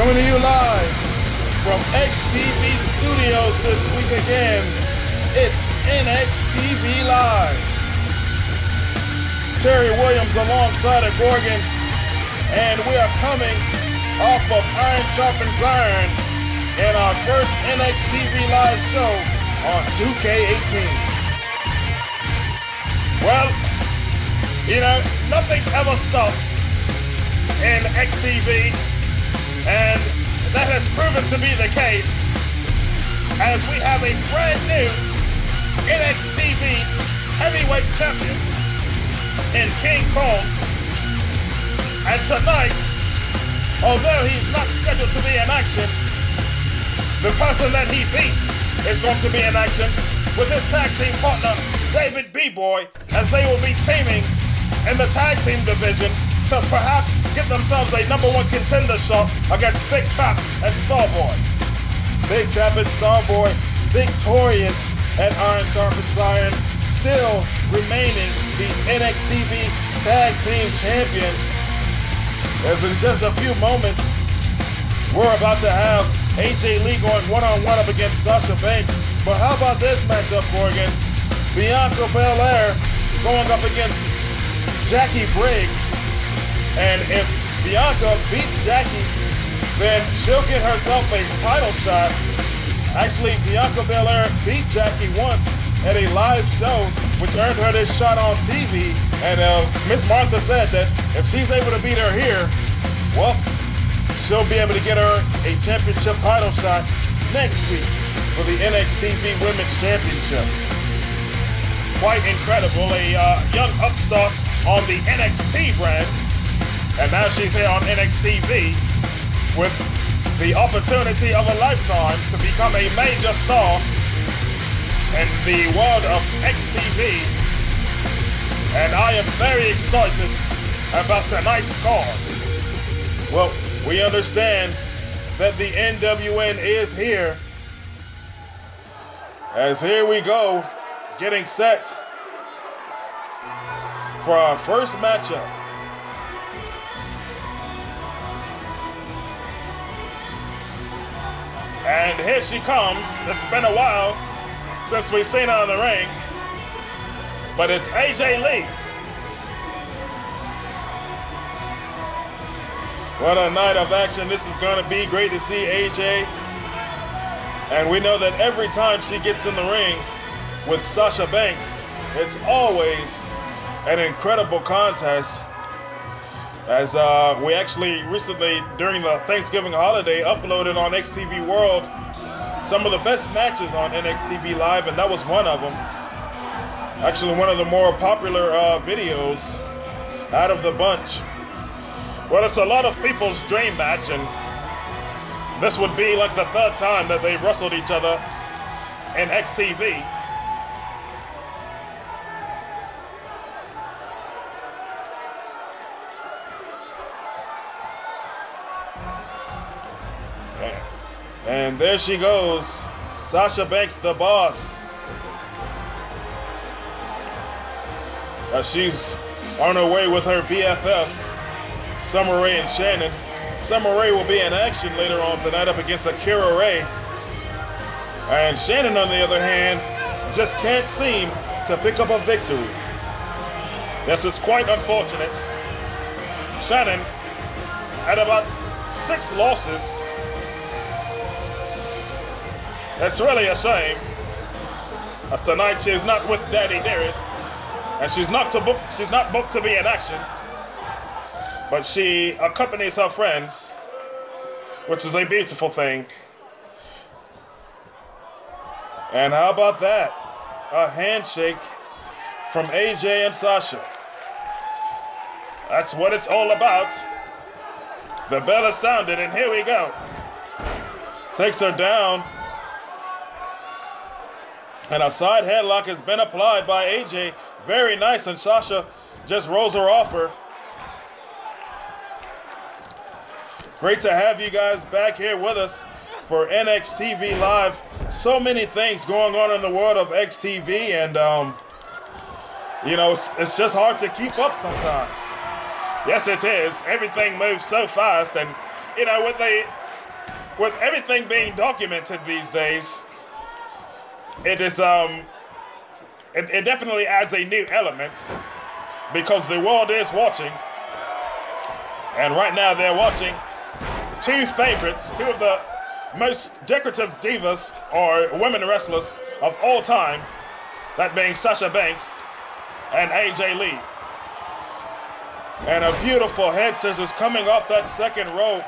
Coming to you live from NXTV Studios this week again, it's NXTV Live. Terry Williams alongside of Gorgon, and we are coming off of Iron Sharpens Iron in our first NXTV Live show on 2K18. Well, you know, nothing ever stops in XTV, and that has proven to be the case as we have a brand new NXTV heavyweight champion in King Kong. And tonight, although he's not scheduled to be in action, the person that he beat is going to be in action with his tag team partner, David B-Boy, as they will be teaming in the tag team division to perhaps get themselves a #1 contender shot against Big Trap and Starboy. Big Trap and Starboy victorious at Iron Sharpens Iron, still remaining the NXTV Tag Team Champions. As in just a few moments, we're about to have AJ Lee going one-on-one up against Sasha Banks. But how about this matchup, Morgan? Bianca Belair going up against Jackie Briggs. And if Bianca beats Jackie, then she'll get herself a title shot. Actually, Bianca Belair beat Jackie once at a live show, which earned her this shot on TV. And Miss Martha said that if she's able to beat her here, well, she'll be able to get her a championship title shot next week for the NXTV Women's Championship. Quite incredible, a young upstart on the NXT brand. And now she's here on NXTV with the opportunity of a lifetime to become a major star in the world of XTV. And I am very excited about tonight's card. Well, we understand that the NWN is here. As here we go, getting set for our first matchup. And here she comes. It's been a while since we've seen her in the ring, but it's AJ Lee. What a night of action this is going to be. Great to see AJ. And we know that every time she gets in the ring with Sasha Banks, it's always an incredible contest. As we actually recently, during the Thanksgiving holiday, uploaded on XTV World some of the best matches on NXTV Live, and that was one of them. Actually, one of the more popular videos out of the bunch. Well, it's a lot of people's dream match, and this would be like the third time that they've wrestled each other in XTV. And there she goes, Sasha Banks, the boss. She's on her way with her BFFs, Summer Rae and Shannon. Summer Rae will be in action later on tonight up against Akira Ray. And Shannon, on the other hand, just can't seem to pick up a victory. This is quite unfortunate. Shannon had about 6 losses. It's really a shame, as tonight she's not with Daddy Dearest, and she's not booked to be in action, but she accompanies her friends, which is a beautiful thing. And how about that? A handshake from AJ and Sasha. That's what it's all about. The bell is sounded, and here we go. Takes her down. And a side headlock has been applied by AJ. Very nice, and Sasha just rolls her off her. Great to have you guys back here with us for NXTV Live. So many things going on in the world of XTV, and you know, it's just hard to keep up sometimes. Yes, it is. Everything moves so fast, and you know, with the with everything being documented these days, it is it definitely adds a new element because the world is watching, and right now they're watching two favorites, two of the most decorative divas or women wrestlers of all time, that being Sasha Banks and AJ Lee. And a beautiful head scissors coming off that second rope.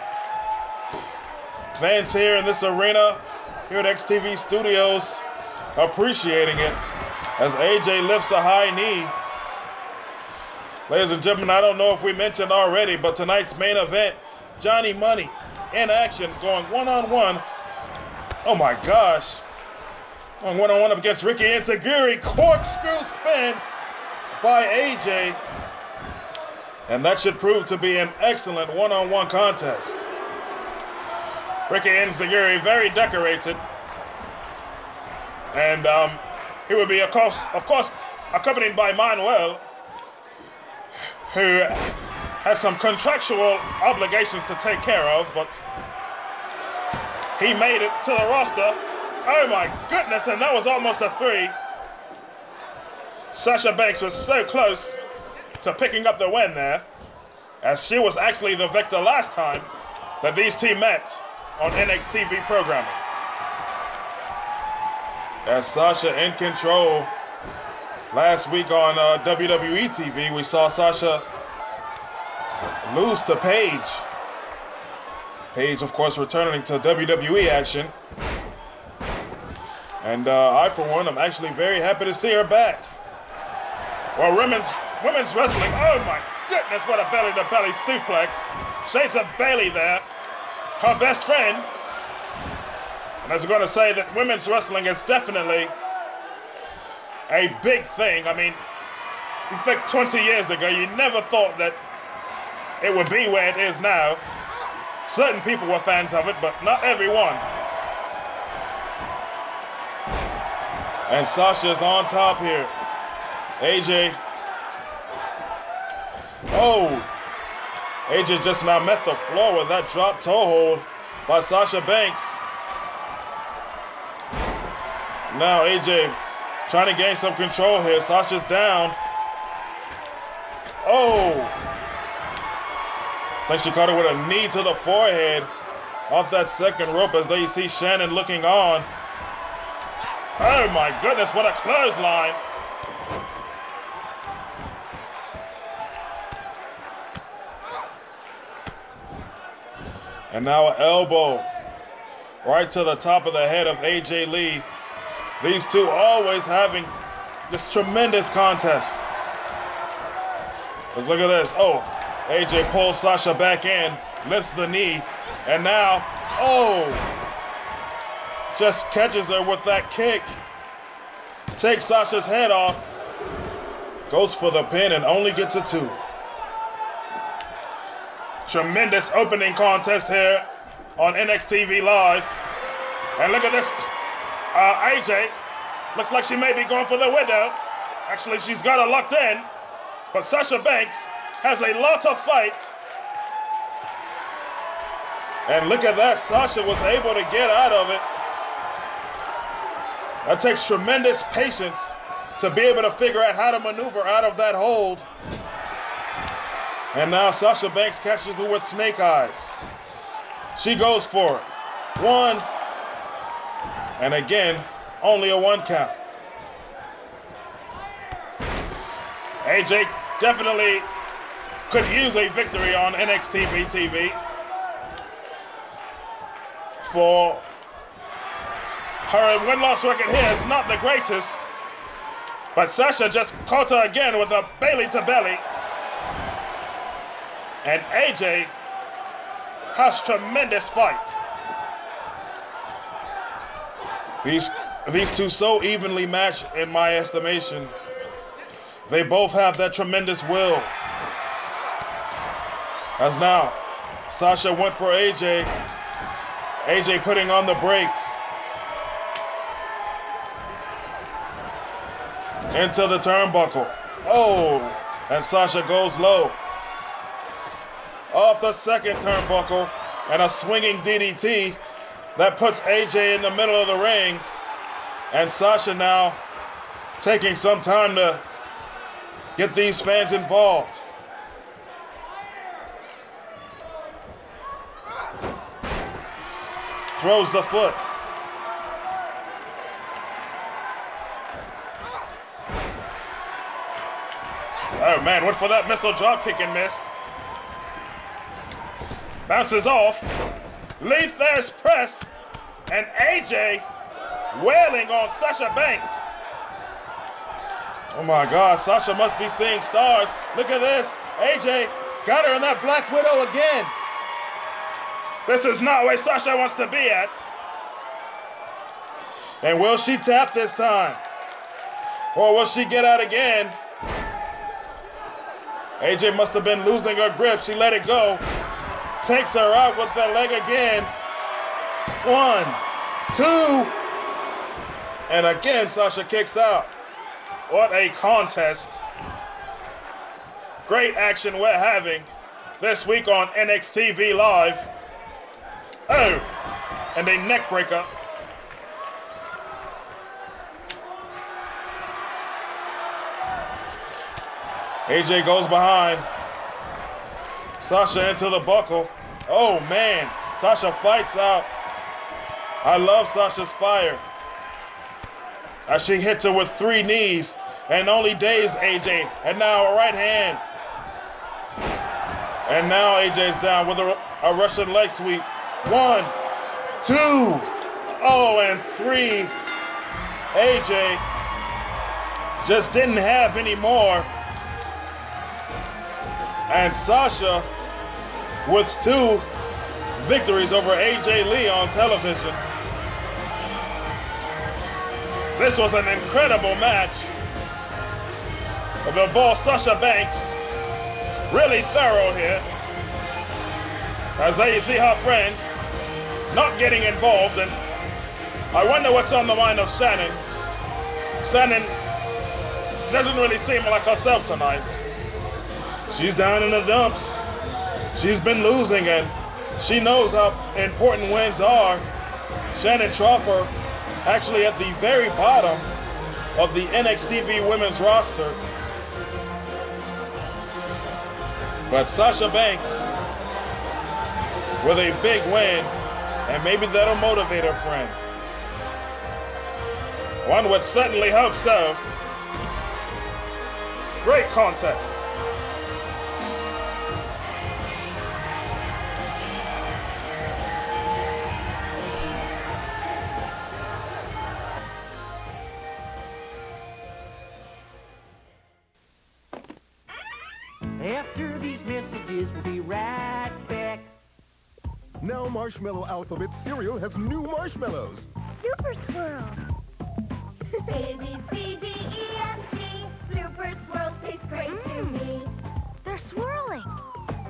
Fans here in this arena, here at NXTV Studios, appreciating it as AJ lifts a high knee. Ladies and gentlemen, I don't know if we mentioned already, but tonight's main event, Johnny Money in action, going one-on-one. Oh my gosh. Going one-on-one up against Ricky Enziguri. Corkscrew spin by AJ. And that should prove to be an excellent one-on-one contest. Ricky Enziguri, very decorated. And he will be, of course, accompanied by Manuel, who has some contractual obligations to take care of, but he made it to the roster. Oh my goodness, and that was almost a 3. Sasha Banks was so close to picking up the win there, as she was actually the victor last time that these two met on NXTV programming. As Sasha in control. Last week on WWE TV, we saw Sasha lose to Paige. Paige, of course, returning to WWE action. And I, for one, am actually very happy to see her back. Well, women's wrestling, oh my goodness, what a belly-to-belly suplex. Shades of Bailey there, her best friend. And I was going to say that women's wrestling is definitely a big thing. I mean, you think 20 years ago, you never thought that it would be where it is now. Certain people were fans of it, but not everyone. And Sasha's on top here. AJ. Oh, AJ just now met the floor with that drop toe hold by Sasha Banks. Now AJ trying to gain some control here. Sasha's down. Oh. I think she caught her with a knee to the forehead off that second rope as you see Shannon looking on. Oh my goodness, what a clothesline. And now an elbow right to the top of the head of AJ Lee. These two always having just tremendous contests. Let's look at this. Oh, AJ pulls Sasha back in, lifts the knee, and now, oh, just catches her with that kick. Takes Sasha's head off, goes for the pin and only gets a 2. Tremendous opening contest here on NXTV Live. And look at this. AJ looks like she may be going for the window. Actually, she's got her locked in. But Sasha Banks has a lot of fight. And look at that. Sasha was able to get out of it. That takes tremendous patience to be able to figure out how to maneuver out of that hold. And now Sasha Banks catches her with snake eyes. She goes for it. 1. And again, only a 1 count. AJ definitely could use a victory on NXTV TV. For her win-loss record here is not the greatest, but Sasha just caught her again with a Bailey to belly. And AJ has tremendous fight. These two so evenly matched in my estimation. They both have that tremendous will. As now, Sasha went for AJ. AJ putting on the brakes. Into the turnbuckle. Oh, and Sasha goes low. Off the second turnbuckle, and a swinging DDT That puts AJ in the middle of the ring, and Sasha now taking some time to get these fans involved. Throws the foot. Oh man, went for that missile drop kick and missed. Bounces off. Lee Thesz press, and AJ wailing on Sasha Banks. Oh my God, Sasha must be seeing stars. Look at this. AJ got her in that Black Widow again. This is not where Sasha wants to be at. And will she tap this time? Or will she get out again? AJ must have been losing her grip. She let it go. Takes her out with the leg again. 1, 2. And again, Sasha kicks out. What a contest. Great action we're having this week on NXTV Live. Oh, and a neck breaker. AJ goes behind. Sasha into the buckle. Oh man, Sasha fights out. I love Sasha's fire. As she hits her with 3 knees and only dazed AJ. And now a right hand. And now AJ's down with a Russian leg sweep. 1, 2, oh, and 3. AJ just didn't have any more. And Sasha with 2 victories over AJ Lee on television. This was an incredible match. It involved Sasha Banks. Really thorough here. As there you see her friends not getting involved, and I wonder what's on the mind of Shannon. Shannon doesn't really seem like herself tonight. She's down in the dumps. She's been losing, and she knows how important wins are. Shannon Troffer actually at the very bottom of the NXTV women's roster. But Sasha Banks with a big win, and maybe that'll motivate her friend. One would certainly hope so. Great contest. After these messages, we'll be right back. Now Marshmallow Alphabet cereal has new marshmallows. Super Swirl. A, B, C, D, E, F, G. Super Swirls taste great to me. They're swirling.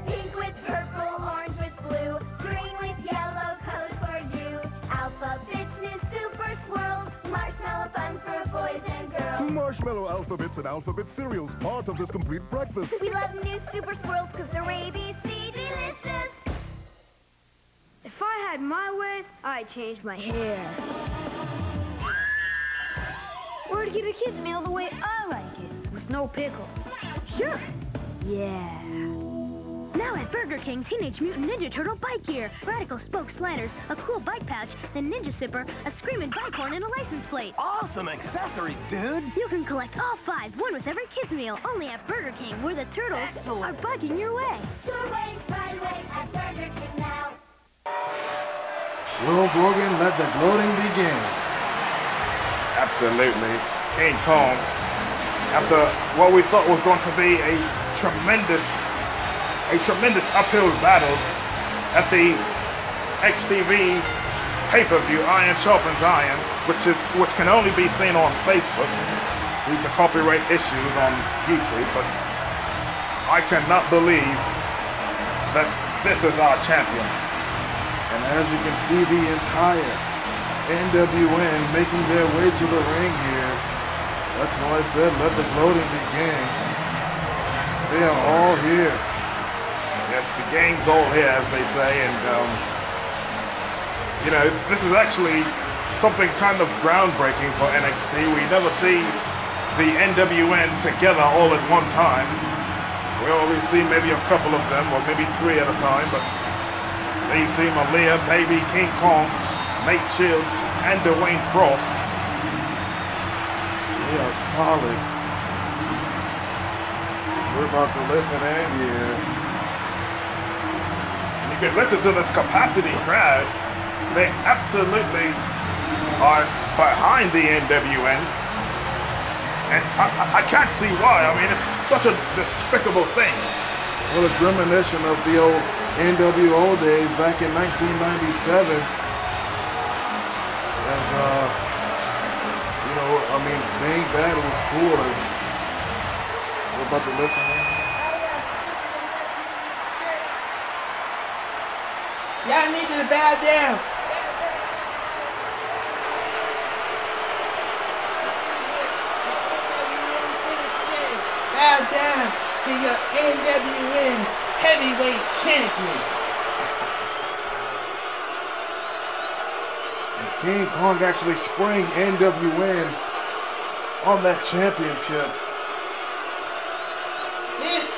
Pink with purple, orange with blue, green with yellow, colors for you. Alphabet's new Super Swirls, marshmallow fun for boys and girls. Marshmallow Alphabets and Alphabet cereals, part of this complete breakfast. We love new Super Swirls because they're ABC delicious. If I had my way, I'd change my hair. Or to get a kid's meal the way I like it, with no pickles. Sure. Yeah. Now at Burger King, Teenage Mutant Ninja Turtle bike gear, radical spoke sliders, a cool bike pouch, the Ninja Sipper, a screaming bike horn, and a license plate. Awesome accessories, dude. You can collect all 5, one with every kid's meal, only at Burger King, where the turtles are bugging your way. Sure ways, right away at Burger King now. Will Morgan, let the gloating begin. Absolutely. King Kong, after what we thought was going to be a tremendous uphill battle at the XTV pay-per-view Iron Sharpens Iron, which can only be seen on Facebook due to copyright issues on YouTube, but I cannot believe that this is our champion. And as you can see, the entire NWN making their way to the ring here. That's why I said let the gloating begin. They are all here. Yes, the gang's all here, as they say, and You know, this is actually something kind of groundbreaking for NXT. We never see the NWN together all at one time. We always see maybe a couple of them, or maybe 3 at a time, but they see Malia, Baby, King Kong, Nate Shields, and Dwayne Frost. They are solid. We're about to listen in here. You can listen to this capacity crowd. They absolutely are behind the NWN. And I can't see why. I mean, it's such a despicable thing. Well, it's reminiscent of the old NWO days back in 1997. As, you know, I mean, being bad was cool as we're about to listen in. Y'all need to bow down. Bow down to your NWN heavyweight champion. And King Kong actually sprang NWN on that championship. This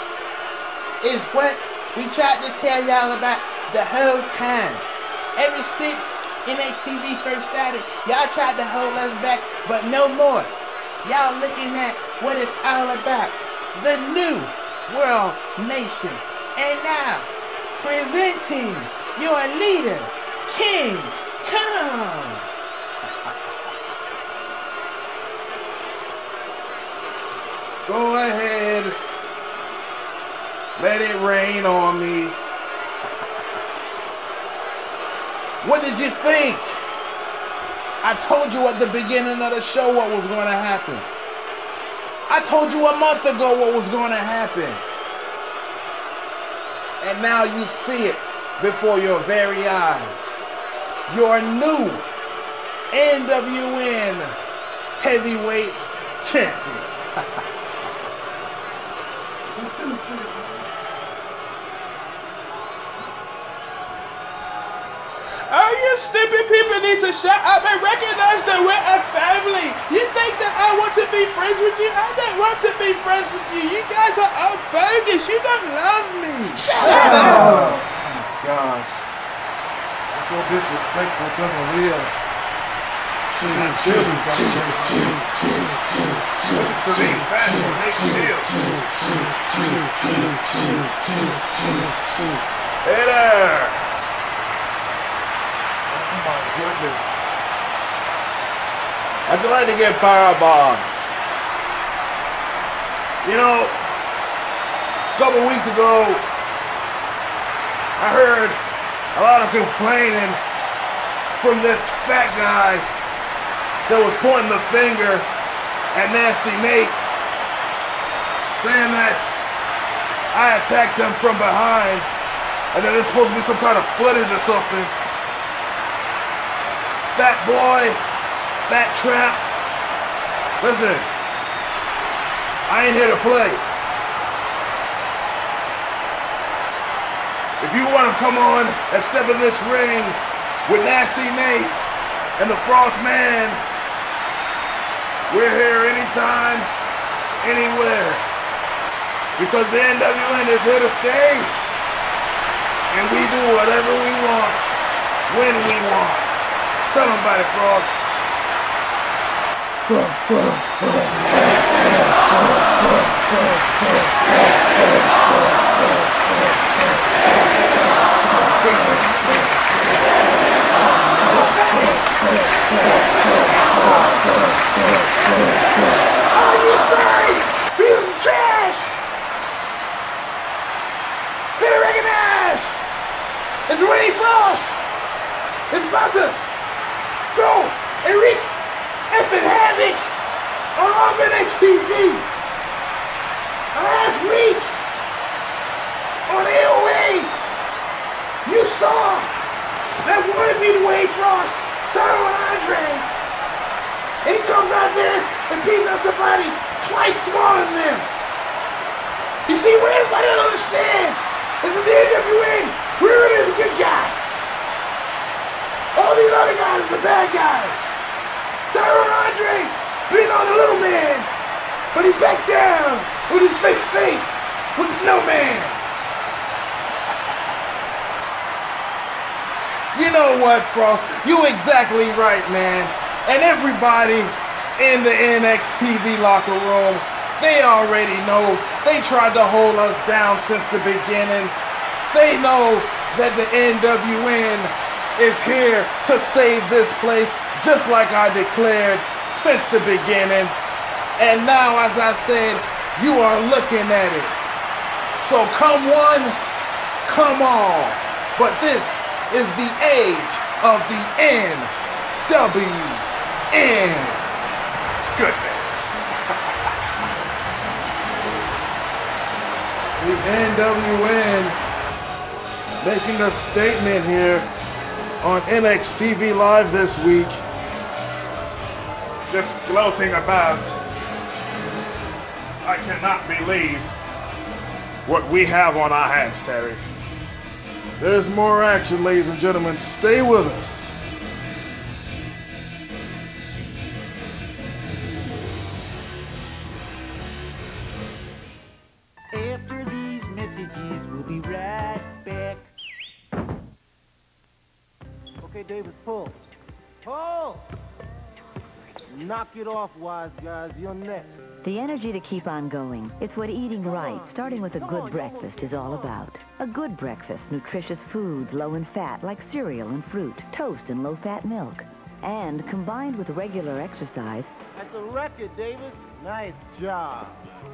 is what we tried to tell y'all about the whole time. Ever since NXTV first started, y'all tried to hold us back, but no more. Y'all looking at what it's all about. The new world nation. And now, presenting your leader, King Kong. Go ahead. Let it rain on me. What did you think? I told you at the beginning of the show what was going to happen. I told you a month ago what was going to happen. And now you see it before your very eyes. Your new NWN heavyweight champion. Oh, you stupid people need to shut up and recognize that we're a family. You think that I want to be friends with you? I don't want to be friends with you. You guys are all bogus. You don't love me. Shut up. Oh my gosh. That's so disrespectful to Malia. Hey there! Oh my goodness. I'd like to get powerbombed. You know, a couple weeks ago, I heard a lot of complaining from this fat guy that was pointing the finger at Nasty Nate, saying that I attacked him from behind and that it's supposed to be some kind of footage or something. Fat boy, fat trap. Listen, I ain't here to play. If you want to come on and step in this ring with Nasty Nate and the Frost Man, we're here anytime, anywhere. Because the NWN is here to stay, and we do whatever we want, when we want. Tell them about it, Frost. Are you sorry? Piece of trash! Better recognize! It's Dwayne Frost! It's about to go and wreak effing havoc on NXTV! Last week on AOA, you saw that wannabe Dwayne Frost start on Andre, and he comes out there and beats up somebody twice smaller than them. You see, what everybody don't understand is that the NWN, we're really the good guys. All the snowman, but he backed down with his face-to-face with the snowman. You know what, Frost? You exactly right, man. And everybody in the NXTV locker room, they already know. They tried to hold us down since the beginning. They know that the NWN is here to save this place, just like I declared since the beginning. And now, as I said, you are looking at it. So come one, come all. But this is the age of the NWN. Goodness. The NWN making a statement here on NXTV Live this week. Just gloating about, I cannot believe what we have on our hands, Terry. There's more action, ladies and gentlemen. Stay with us. After these messages, we'll be right back. Okay, Davis, pull. Pull! Knock it off, wise guys. You're next. The energy to keep on going. It's what eating right, starting with a good breakfast, is all about. A good breakfast, nutritious foods low in fat, like cereal and fruit, toast and low-fat milk. And combined with regular exercise, That's a record, Davis. Nice job.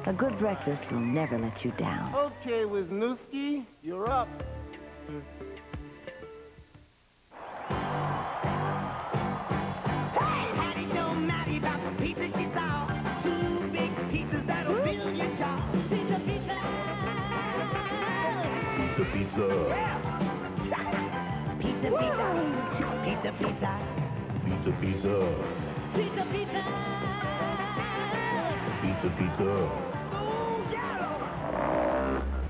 a good breakfast will never let you down. Okay, Wisniewski, you're up. Pizza. Pizza, pizza. Pizza, pizza. Pizza, pizza. Pizza, pizza. Pizza, pizza.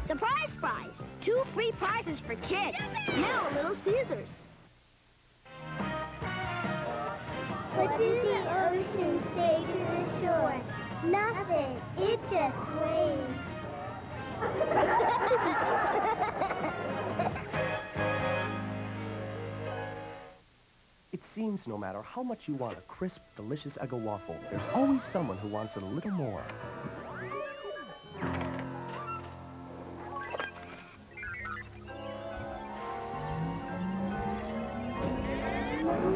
Surprise prize. 2 free prizes for kids. Now a Little Caesars. What does the ocean say to the shore? Nothing. It just waves. It seems no matter how much you want a crisp, delicious Eggo waffle, there's always someone who wants it a little more.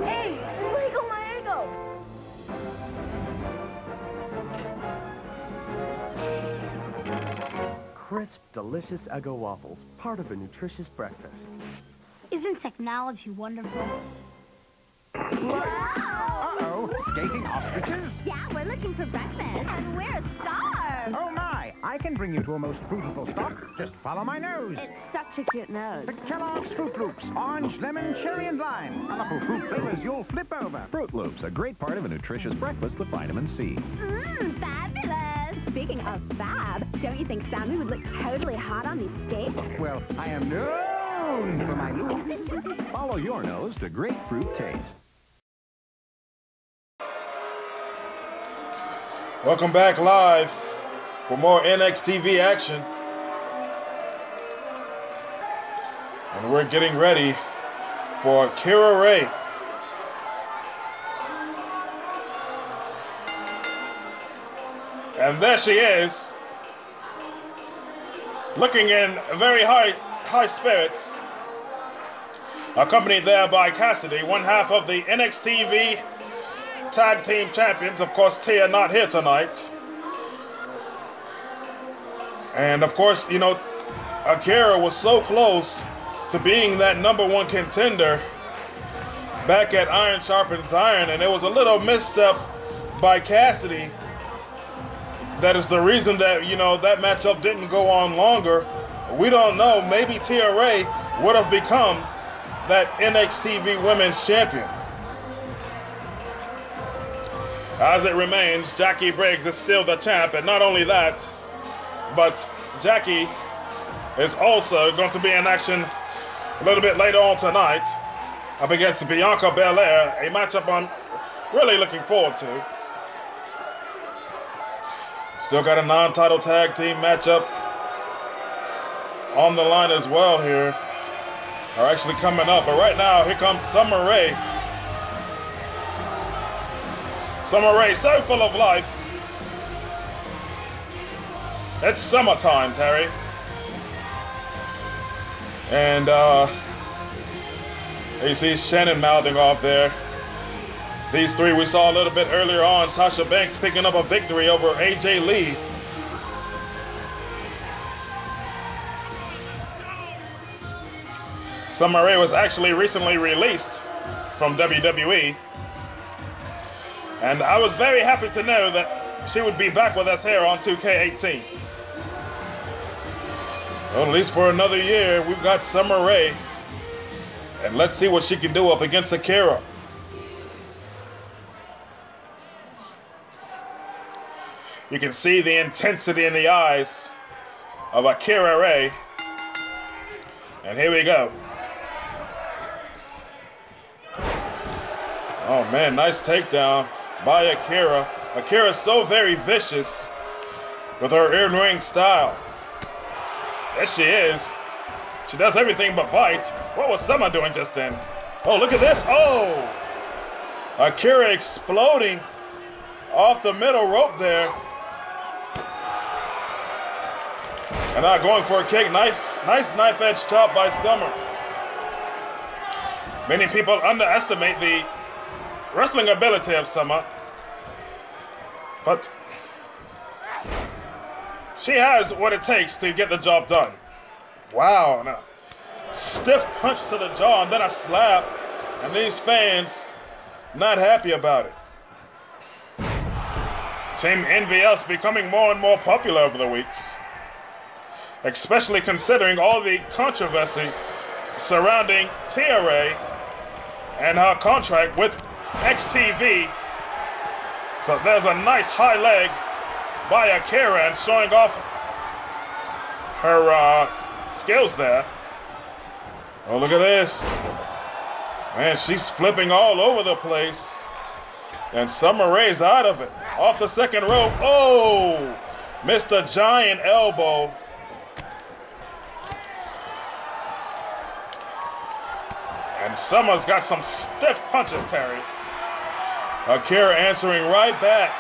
Hey, Lego my Eggo. Crisp, delicious Eggo waffles, part of a nutritious breakfast. Isn't technology wonderful? Uh-oh, skating ostriches? Yeah, we're looking for breakfast. And we're starved. Oh my, I can bring you to a most fruitful stop. Just follow my nose. It's such a cute nose. The Kellogg's Fruit Loops. Orange, lemon, cherry, and lime. Colorful fruit flavors you'll flip over. Fruit Loops, a great part of a nutritious breakfast with vitamin C. Mmm, fabulous. Speaking of fab, don't you think Sammy would look totally hot on these skates? Well, I am known for my looks. Follow your nose to great fruit taste. Welcome back live for more NXTV action. And we're getting ready for Kira Ray. And there she is, looking in very high spirits, accompanied there by Cassidy, one half of the NXTV Tag Team Champions. Of course, Tia not here tonight. And of course, you know, Akira was so close to being that #1 contender back at Iron Sharpens Iron, and it was a little misstep by Cassidy. That is the reason that, you know, that matchup didn't go on longer. We don't know. Maybe Tia Ray would have become that NXTV Women's Champion. As it remains, Jackie Briggs is still the champ, and not only that, but Jackie is also going to be in action a little bit later on tonight up against Bianca Belair, a matchup I'm really looking forward to. Still got a non-title tag team matchup on the line as well here. Are actually coming up, but right now, here comes Summer Rae. Summer Rae, so full of life. It's summertime, Terry. And you see Shannon mouthing off there. These three we saw a little bit earlier on. Sasha Banks picking up a victory over AJ Lee. Summer Rae was actually recently released from WWE. And I was very happy to know that she would be back with us here on 2K18. Well, at least for another year, we've got Summer Rae. And let's see what she can do up against Akira. You can see the intensity in the eyes of Akira Rae. And here we go. Oh man, nice takedown by Akira. Akira's so very vicious with her in-ring style. There she is. She does everything but bite. What was Summer doing just then? Oh, look at this. Oh! Akira exploding off the middle rope there. And now going for a kick. Nice knife edge chop by Summer. Many people underestimate the wrestling ability of Summer, but she has what it takes to get the job done. Wow, and a stiff punch to the jaw and then a slap, and these fans not happy about it. Team NVS becoming more and more popular over the weeks, especially considering all the controversy surrounding Tia Rae and her contract with NXTV. So there's a nice high leg by Akira and showing off her skills there. Oh, look at this. Man, she's flipping all over the place. And Summer Rae's out of it. Off the second rope. Oh! Missed a giant elbow. And Summer's got some stiff punches, Terry. Akira answering right back.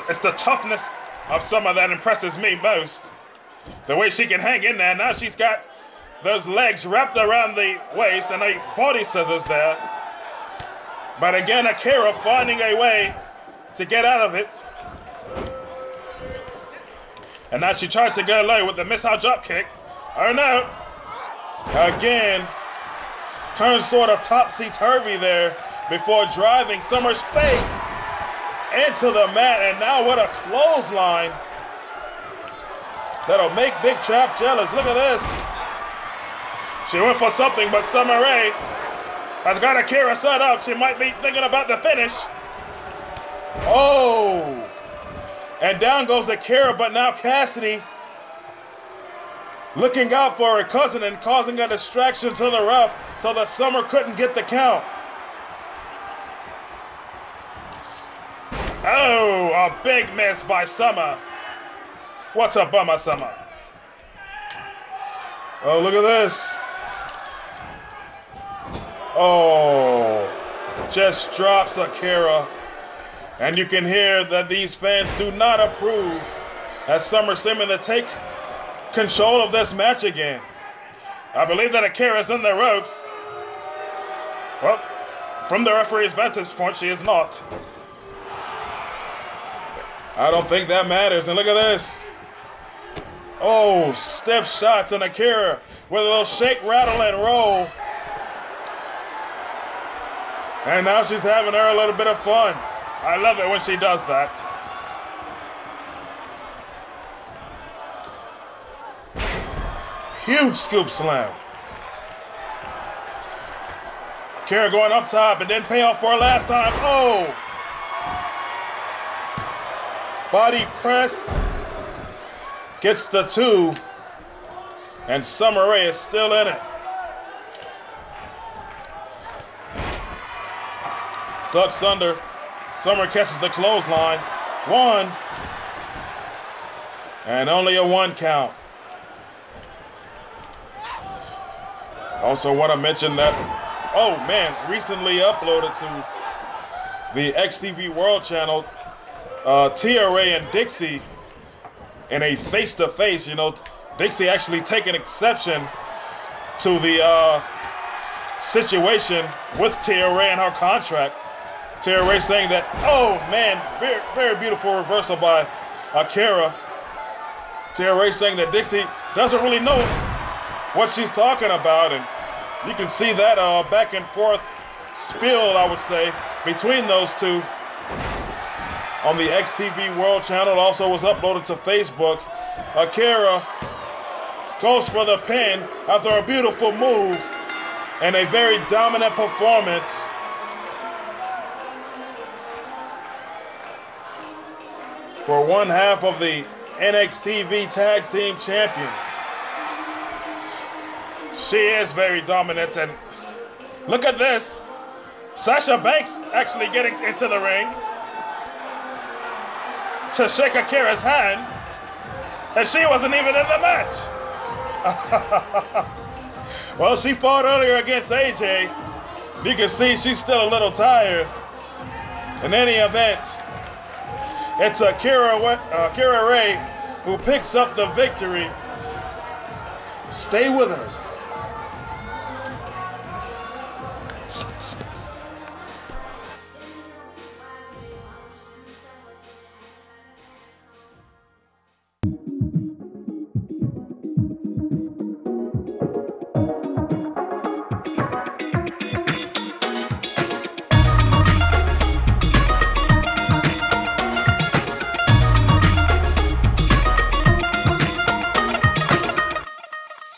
It's the toughness of Summer that impresses me most. The way she can hang in there. Now she's got those legs wrapped around the waist and a body scissors there. But again, Akira finding a way to get out of it. And now she tried to go low with the missile drop kick. Oh no. Again, turned sort of topsy-turvy there before driving Summer's face into the mat. And now what a clothesline. That'll make Big Trap jealous. Look at this. She went for something, but Summer Rae has got Akira set up. She might be thinking about the finish. Oh. And down goes Akira, but now Cassidy looking out for her cousin and causing a distraction to the ref so that Summer couldn't get the count. Oh, a big miss by Summer. What's a bummer, Summer? Oh, look at this. Oh, just drops Akira. And you can hear that these fans do not approve as Summer seeming to take control of this match again. I believe that Akira's in the ropes. Well, from the referee's vantage point, she is not. I don't think that matters. And look at this. Oh, stiff shots on Akira with a little shake, rattle, and roll. And now she's having her a little bit of fun. I love it when she does that. Huge scoop slam. Akira going up top and then payoff for her last time. Oh! Body press. Gets the 2. And Summer Rae is still in it. ducks under. Summer catches the clothesline. 1. And only a 1 count. Also want to mention that, oh man, recently uploaded to the NXTV World Channel, Tia Ray and Dixie in a face-to-face. You know, Dixie actually taking exception to the situation with Tia Ray and her contract. Tia Ray saying that, oh man, very, very beautiful reversal by Akira. Tia Ray saying that Dixie doesn't really know what she's talking about, and you can see that back and forth spill, I would say, between those two on the NXTV World Channel. Also was uploaded to Facebook. Akira goes for the pin after a beautiful move and a very dominant performance. For one half of the NXTV Tag Team Champions. She is very dominant, and look at this. Sasha Banks actually getting into the ring to shake Akira's hand, and she wasn't even in the match. Well, she fought earlier against AJ. You can see she's still a little tired. In any event, it's Akira Ray who picks up the victory. Stay with us.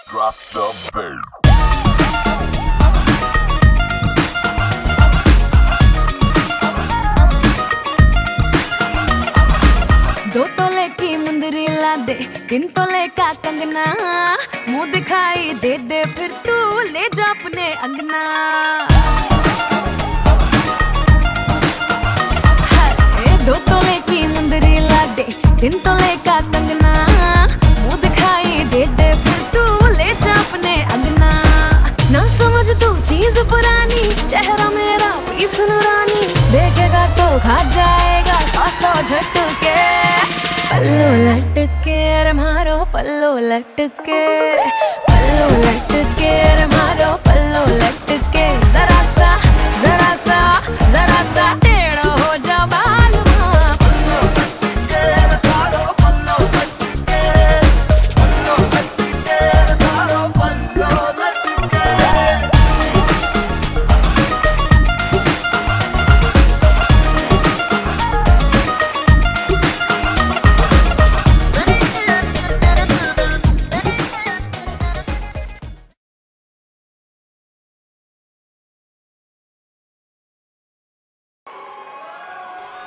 Drop the bass. दो तोले की मुंदरी ला दे, 3 तोले का कंगना, मुंह दिखाई दे दे फिर तू ले जा अपने अंगना। हाय 2 तोले की मुंदरी ला दे, 3 तोले का कंगना, मुंह दिखाई दे दे फिर तू ले जा अपने अंगना। ना समझ तू चीज पुरानी, चेहरा मेरा पीस नूरानी, देखेगा तो खा जाएगा 100 झटके। पल्लू लटके रे मारो पल्लू लटके, पल्लू लटके रे मारो पल्लू लटके। जरा सा टेढ़ो हो जा बालमा, पल्लू लटके रे मारो पल्लू लटके, पल्लू लटके रे मारो पल्लू लटके।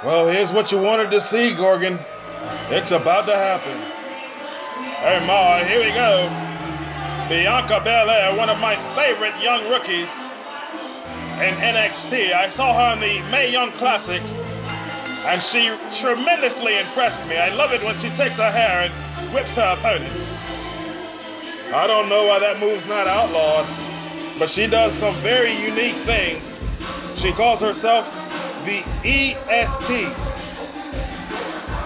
Well, here's what you wanted to see, Gorgon. It's about to happen. Hey, Ma, here we go. Bianca Belair, one of my favorite young rookies in NXT. I saw her in the Mae Young Classic, and she tremendously impressed me. I love it when she takes her hair and whips her opponents. I don't know why that move's not outlawed, but she does some very unique things. She calls herself the EST.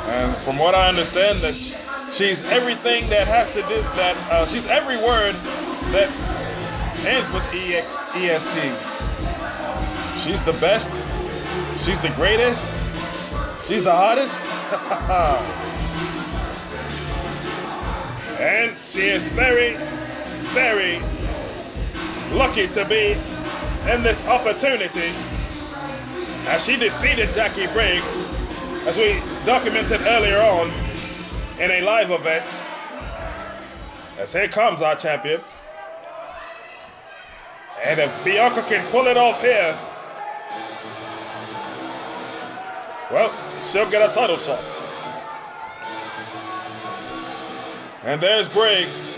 And from what I understand, that she's everything that has to do that. She's every word that ends with EST. She's the best. She's the greatest. She's the hottest. And she is very, very lucky to be in this opportunity, as she defeated Jackie Briggs, as we documented earlier on in a live event. As here comes our champion. And if Bianca can pull it off here, well, she'll get a title shot. And there's Briggs,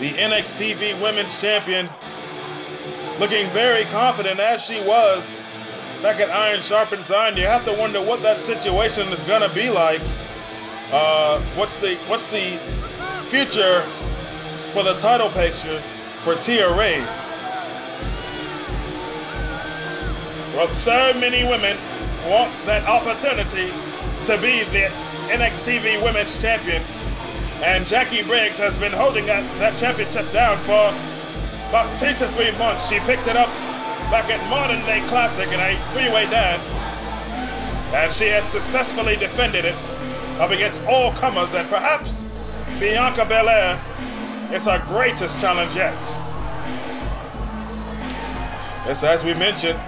the NXTV Women's Champion, looking very confident as she was back at Iron Sharpens Iron. You have to wonder what that situation is going to be like. What's the future for the title picture for Tia Ray? Well, so many women want that opportunity to be the NXTV Women's Champion, and Jackie Briggs has been holding that championship down for about 2 to 3 months. She picked it up back at Modern Day Classic in a 3-way dance, and she has successfully defended it up against all comers, and perhaps Bianca Belair is her greatest challenge yet. Yes, as we mentioned,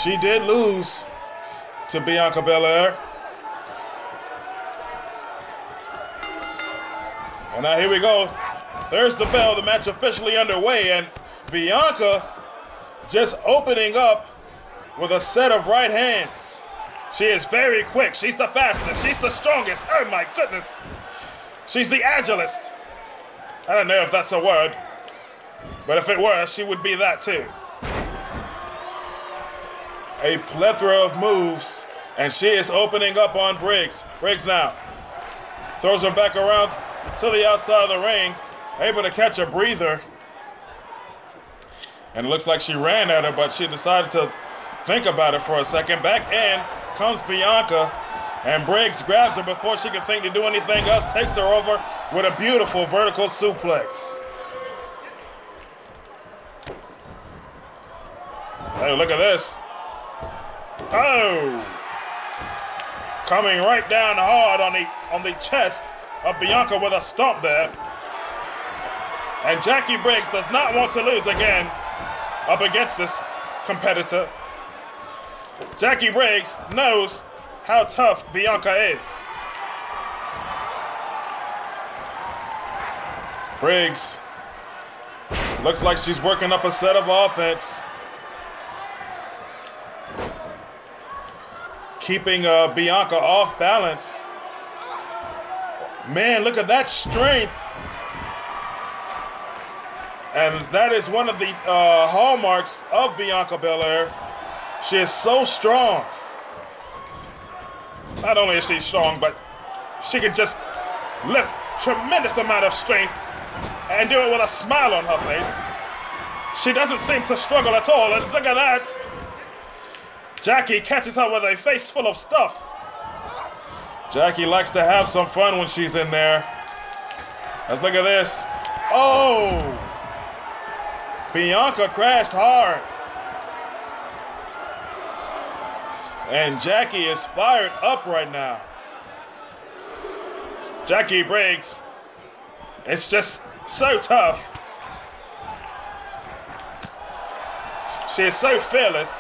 she did lose to Bianca Belair. And now here we go. There's the bell, the match officially underway, and Bianca just opening up with a set of right hands. She is very quick. She's the fastest. She's the strongest. Oh my goodness. She's the agilest. I don't know if that's a word, but if it were, she would be that too. A plethora of moves, and she is opening up on Briggs. Briggs now throws her back around to the outside of the ring, able to catch a breather. And it looks like she ran at her, but she decided to think about it for a second. Back in comes Bianca, and Briggs grabs her before she can think to do anything else, takes her over with a beautiful vertical suplex. Hey, look at this. Oh! Coming right down hard on the chest of Bianca with a stomp there. And Jackie Briggs does not want to lose again up against this competitor. Jackie Briggs knows how tough Bianca is. Briggs looks like she's working up a set of offense, keeping Bianca off balance. Man, look at that strength. And that is one of the hallmarks of Bianca Belair. She is so strong. Not only is she strong, but she can just lift tremendous amount of strength and do it with a smile on her face. She doesn't seem to struggle at all. And look at that. Jackie catches her with a face full of stuff. Jackie likes to have some fun when she's in there. Let's look at this. Oh! Bianca crashed hard. And Jackie is fired up right now. Jackie Briggs, it's just so tough. She is so fearless.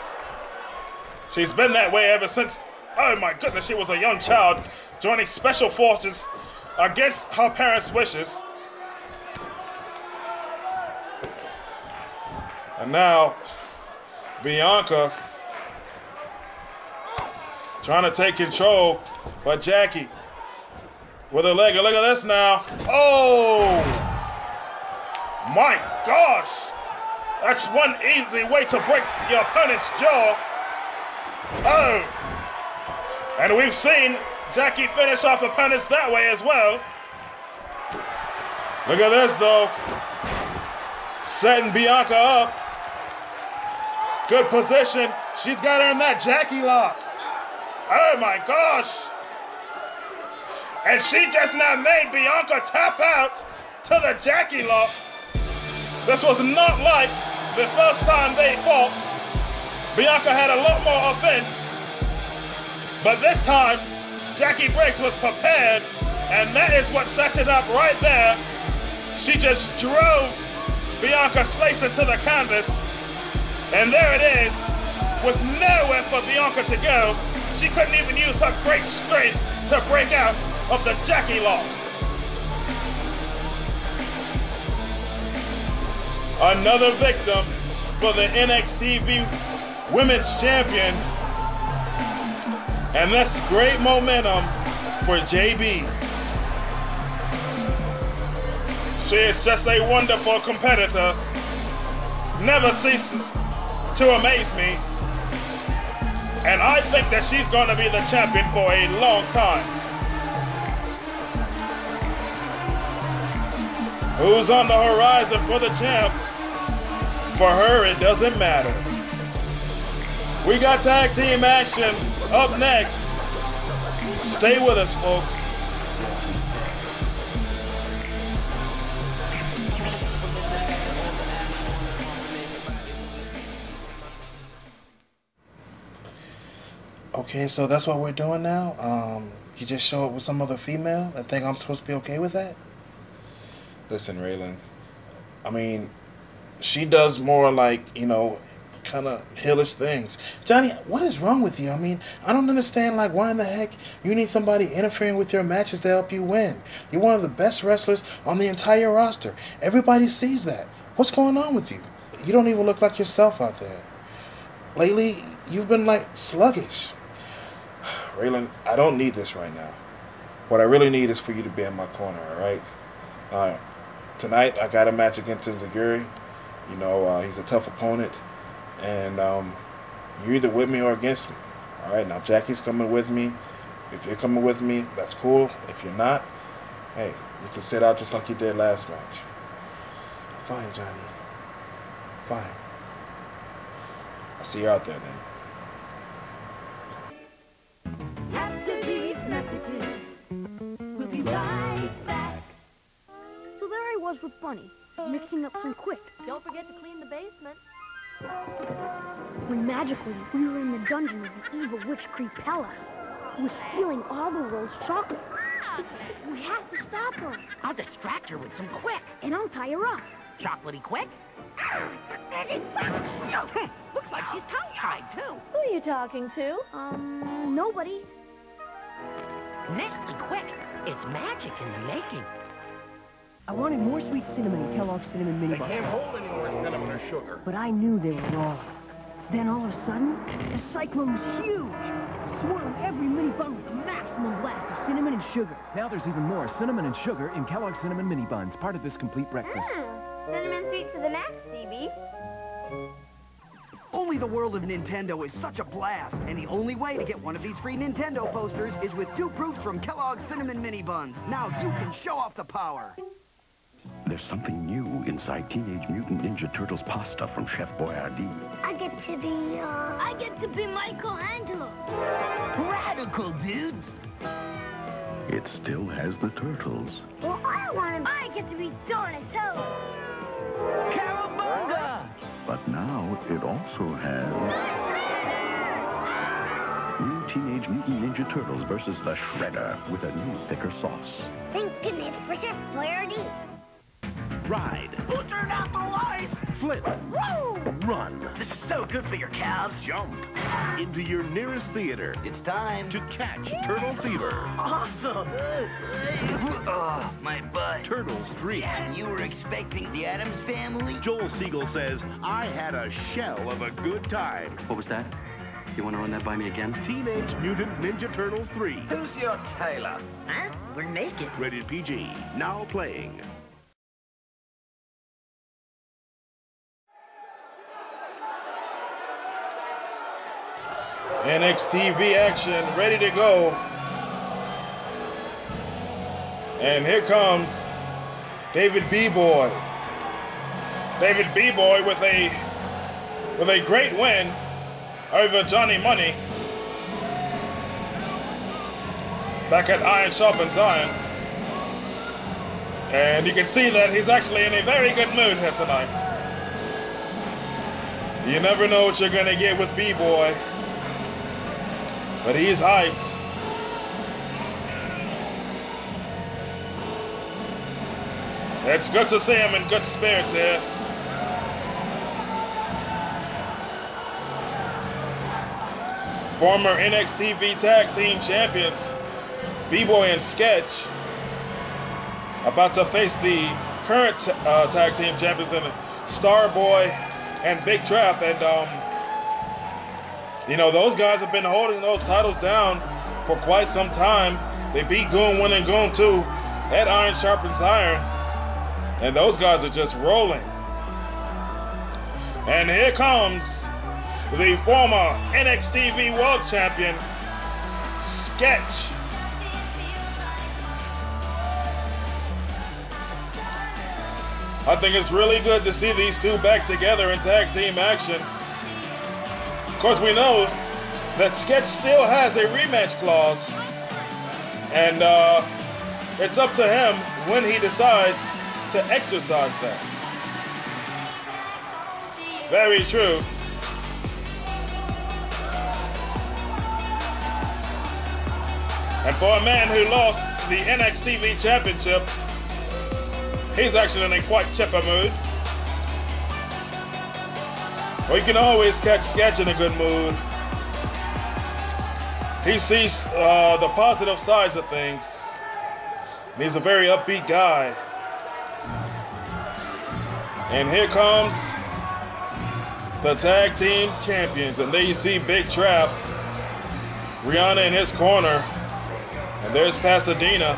She's been that way ever since, oh my goodness, she was a young child joining special forces against her parents' wishes. And now, Bianca trying to take control, but Jackie with a leg. Look at this now. Oh! My gosh! That's one easy way to break your opponent's jaw. Oh! And we've seen Jackie finish off opponents that way as well. Look at this though. Setting Bianca up. Good position. She's got her in that Jackie lock. Oh my gosh. And she just now made Bianca tap out to the Jackie lock. This was not like the first time they fought. Bianca had a lot more offense. But this time, Jackie Briggs was prepared, and that is what set it up right there. She just drove Bianca's face into the canvas, and there it is, with nowhere for Bianca to go. She couldn't even use her great strength to break out of the Jackie lock. Another victim for the NXTV Women's Champion. And that's great momentum for JB. She is just a wonderful competitor. never ceases to amaze me. And I think that she's going to be the champion for a long time. Who's on the horizon for the champ? For her, it doesn't matter. We got tag team action up next. Stay with us, folks. Okay, so that's what we're doing now? You just show up with some other female and think I'm supposed to be okay with that? Listen, Raylan, I mean, she does more like, you know, kind of hellish things. Johnny, what is wrong with you? I mean, I don't understand, like, why in the heck you need somebody interfering with your matches to help you win? You're one of the best wrestlers on the entire roster. Everybody sees that. What's going on with you? You don't even look like yourself out there. Lately, you've been, like, sluggish. Raylan, I don't need this right now. What I really need is for you to be in my corner, all right? Tonight, I got a match against Enziguri. You know, he's a tough opponent. And you're either with me or against me. All right, now Jackie's coming with me. If you're coming with me, that's cool. If you're not, hey, you can sit out just like you did last match. Fine, Johnny. Fine. I'll see you out there then. After these messages, we'll be right back. So there I was with Bunny, mixing up some quick. Don't forget to clean the basement. When magically we were in the dungeon of the evil witch Creepella, who was stealing all the world's chocolate. We have to stop her. I'll distract her with some quick. And I'll tie her up. Chocolatey quick? Looks like she's tongue-tied, too. Who are you talking to? Nobody. Nestle quick. It's magic in the making. I wanted more sweet cinnamon in Kellogg's Cinnamon Mini Buns. Can't hold any more cinnamon or sugar. But I knew they were wrong. Then all of a sudden, the cyclone was huge. Swirling every mini bun with a maximum blast of cinnamon and sugar. Now there's even more cinnamon and sugar in Kellogg's Cinnamon Mini Buns, part of this complete breakfast. Cinnamon sweet to the max, CB. Only the world of Nintendo is such a blast, and the only way to get one of these free Nintendo posters is with 2 proofs from Kellogg's Cinnamon Mini Buns. Now you can show off the power. There's something new inside Teenage Mutant Ninja Turtles pasta from Chef Boyardee. I get to be Michelangelo. Radical, dudes! It still has the turtles. Well, I get to be Donatello. Cowabunga! But now it also has... New Teenage Mutant Ninja Turtles versus the Shredder with a new thicker sauce. Thank goodness for Chef Boyardee. Ride. Who turned out the lights? Flip. Woo! Run. This is so good for your calves. Jump into your nearest theater. It's time to catch Turtle Fever. Awesome! My butt. Turtles 3. And you were expecting the Addams Family? Joel Siegel says, I had a shell of a good time. What was that? You want to run that by me again? Teenage Mutant Ninja Turtles 3. Who's your tailor? Huh? We're naked. Rated PG. Now playing. NXTV action ready to go. And here comes David B-Boy. David B-Boy with a great win over Johnny Money back at Iron Sharpens Iron. And you can see that he's actually in a very good mood here tonight. You never know what you're gonna get with B-Boy, but he's hyped. It's good to see him in good spirits here. Former NXTV Tag Team Champions, B-Boy and Sketch, about to face the current Tag Team Champions in Starboy and Big Trap. And, you know, those guys have been holding those titles down for quite some time. They beat Goon 1 and Goon 2 at Iron Sharpens Iron. And those guys are just rolling. And here comes the former NXTV World Champion, Sketch. I think it's really good to see these two back together in tag team action. Of course, we know that Sketch still has a rematch clause, and it's up to him when he decides to exercise that. Very true. And for a man who lost the NXTV Championship, he's actually in a quite chipper mood. Well, you can always catch Sketch in a good mood. He sees the positive sides of things. And he's a very upbeat guy. And here comes the tag team champions. And there you see Big Trap, Rihanna in his corner. And there's Pasadena.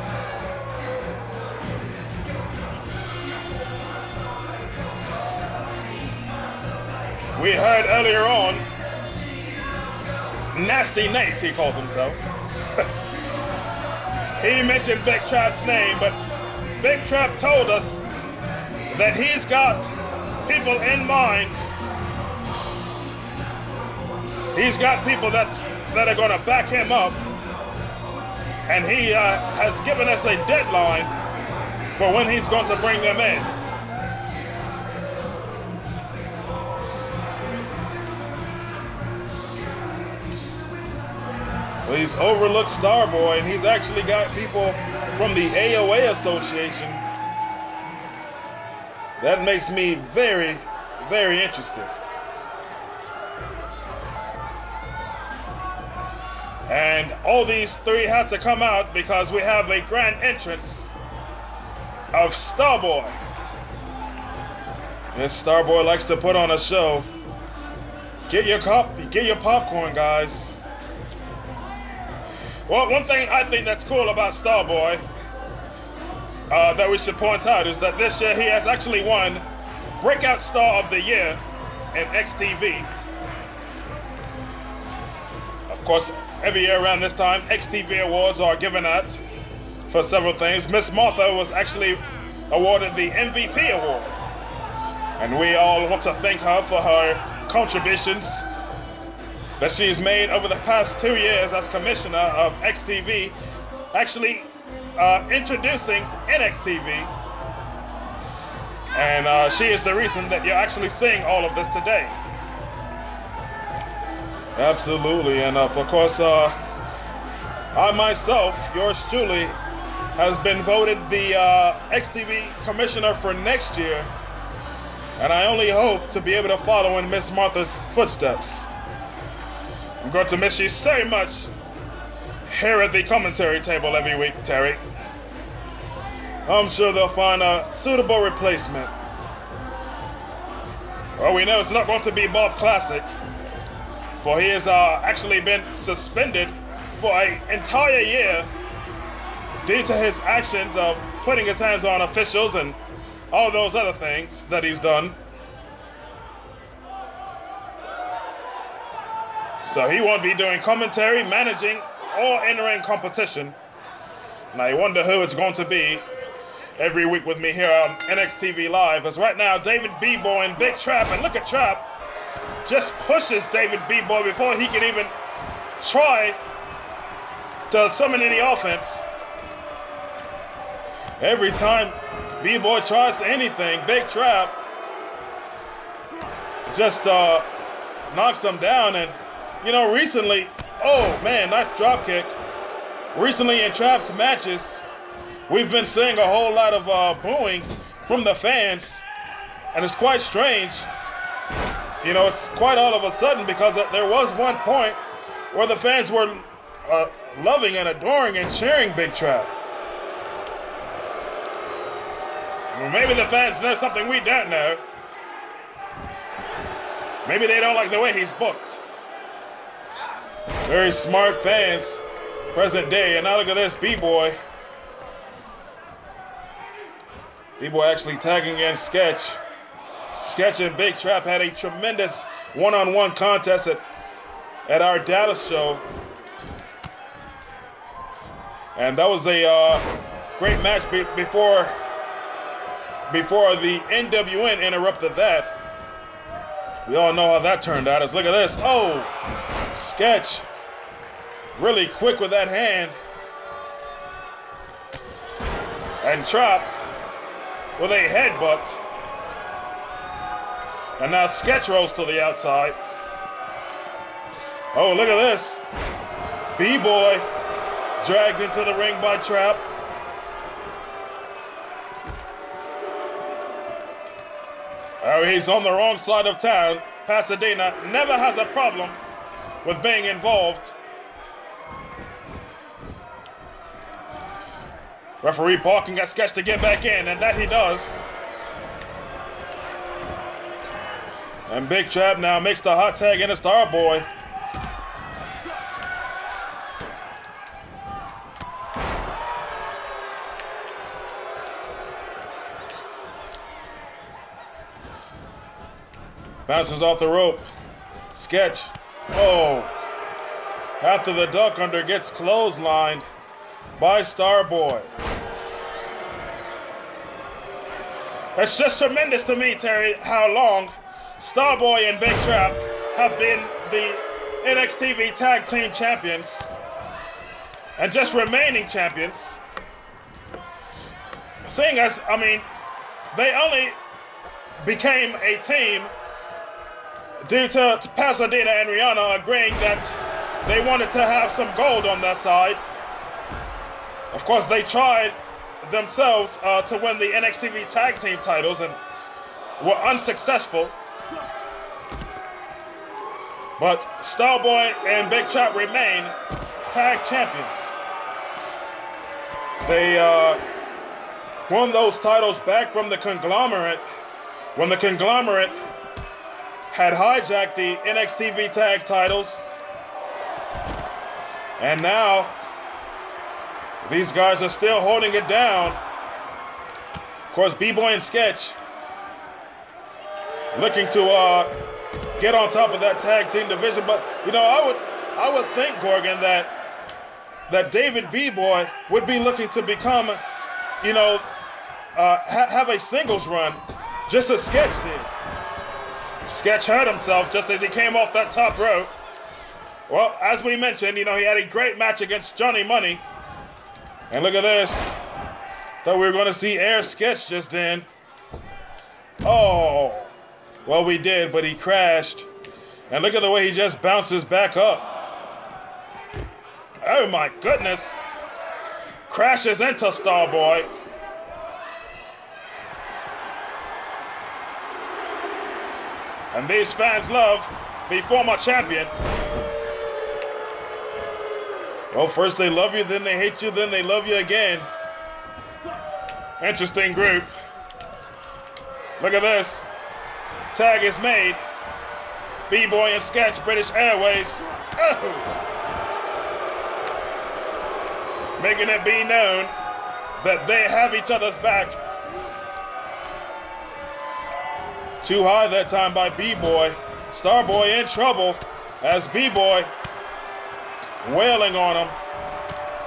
We heard earlier on, Nasty Nate, he calls himself. He mentioned Big Trap's name, but Big Trap told us that he's got people in mind. He's got people that are going to back him up. And he has given us a deadline for when he's going to bring them in. Well, he's overlooked Starboy, and he's actually got people from the AOA Association. That makes me very, very interested. And all these three had to come out because we have a grand entrance of Starboy. Yes, Starboy likes to put on a show. Get your popcorn, guys. Well, one thing I think that's cool about Starboy that we should point out is that this year he has actually won Breakout Star of the Year in NXTV. Of course, every year around this time, NXTV awards are given out for several things. Miss Martha was actually awarded the MVP award. And we all want to thank her for her contributions that she's made over the past 2 years as commissioner of NXTV, actually introducing NXTV. And she is the reason that you're actually seeing all of this today. Absolutely, and of course, I myself, yours truly, has been voted the NXTV commissioner for next year, and I only hope to be able to follow in Miss Martha's footsteps. I'm going to miss you so much here at the commentary table every week, Terry. I'm sure they'll find a suitable replacement. Well, we know it's not going to be Bob Classic, for he has actually been suspended for an entire year due to his actions of putting his hands on officials and all those other things that he's done. So he won't be doing commentary, managing, or entering competition. And I wonder who it's going to be every week with me here on NXTV Live. As right now, David B-Boy and Big Trap, and look at Trap, just pushes David B-Boy before he can even try to summon any offense. Every time B-Boy tries anything, Big Trap just knocks him down. And you know, recently, oh man, nice drop kick. Recently in Trap's matches, we've been seeing a whole lot of booing from the fans, and it's quite strange. You know, it's quite all of a sudden, because there was one point where the fans were loving and adoring and cheering Big Trap. Well, maybe the fans know something we don't know. Maybe they don't like the way he's booked. Very smart fans, present day. And now look at this, B-Boy. B-Boy actually tagging in Sketch. Sketch and Big Trap had a tremendous one-on-one contest at our Dallas show. And that was a great match before the NWN interrupted that. We all know how that turned out. Look at this. Oh, Sketch really quick with that hand. And Trap with a headbutt. And now Sketch rolls to the outside. Oh, look at this. B-Boy dragged into the ring by Trap. Oh, he's on the wrong side of town. Pasadena never has a problem with being involved. Referee barking at Sketch to get back in, and that he does. And Big Trap now makes the hot tag into Starboy. Bounces off the rope. Sketch. Oh. After the duck under gets clotheslined by Starboy. It's just tremendous to me, Terry, how long Starboy and Big Trap have been the NXTV Tag Team Champions and just remaining champions. Seeing as, I mean, they only became a team due to Pasadena and Rihanna agreeing that they wanted to have some gold on their side. Of course, they tried themselves to win the NXTV Tag Team titles and were unsuccessful. But Starboy and Big Trap remain tag champions. They won those titles back from the conglomerate when the conglomerate had hijacked the NXTV tag titles. And now these guys are still holding it down. Of course, B-Boy and Sketch looking to get on top of that tag team division. But you know, I would think, Gorgon, that David B-Boy would be looking to become, you know, have a singles run, just as Sketch did. Sketch hurt himself just as he came off that top rope. Well, as we mentioned, you know, he had a great match against Johnny Money. And look at this. Thought we were going to see Air Sketch just then. Oh. Well, we did, but he crashed. And look at the way he just bounces back up. Oh, my goodness. Crashes into Starboy. And these fans love the former champion. Well, first they love you, then they hate you, then they love you again. Interesting group. Look at this. Tag is made. B-Boy and Sketch, British Airways. Oh. Making it be known that they have each other's back. Too high that time by B-Boy. Starboy in trouble as B-Boy wailing on him,